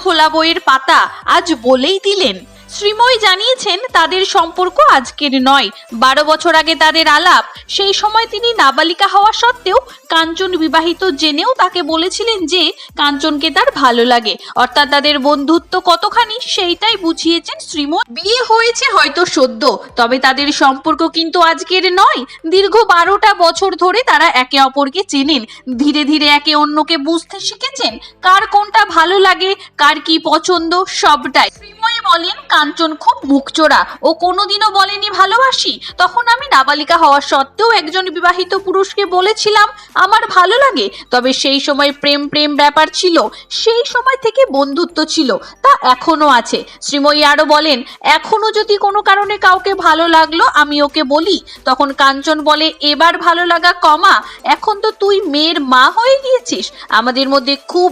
খোলা বইয়ের পাতা আজ বলেই দিলেন। শ্রীময়ী জানিয়েছেন তাদের সম্পর্ক আজকের নয়, 12 বছর আগে তাদের আলাপ। সেই সময় তিনি নাবালিকা হওয়া সত্ত্বেও কাঞ্চন বিবাহিত জেনেও তাকে বলেছিলেন যে কাঞ্চনকে তার ভালো লাগে, অর্থাৎ তাদের বন্ধুত্ব কতখানি সেইটাই বুঝিয়েছেন শ্রীময়ী। বিয়ে হয়েছে হয়তো সদ্য, তবে তাদের সম্পর্ক কিন্তু আজকের নয়। দীর্ঘ 12টা বছর ধরে তারা একে অপরকে চেনেন, ধীরে ধীরে একে অন্যকে বুঝতে শিখেছেন, কার কোনটা ভালো লাগে, কার কি পছন্দ, সবটাই। শ্রীময়ী বলেন, কাঞ্চন খুব মুখচোরা, ও কোনোদিনও বলেনি ভালোবাসি। তখন আমি নাবালিকা হওয়া সত্ত্বেও একজন বিবাহিত পুরুষকে বলেছিলাম আমার ভালো লাগে, তবে সেই সময় প্রেম প্রেম ব্যাপার ছিল, সেই সময় থেকে বন্ধুত্ব ছিল, তা এখনো আছে। শ্রীময়ী আরো বলেন, এখনো যদি কোনো কারণে কাউকে ভালো লাগলো আমি ওকে বলি, তখন কাঞ্চন বলে এবার ভালো লাগা কমা, এখন তো তুই মেয়ের মা হয়ে গিয়েছিস, আমাদের মধ্যে খুব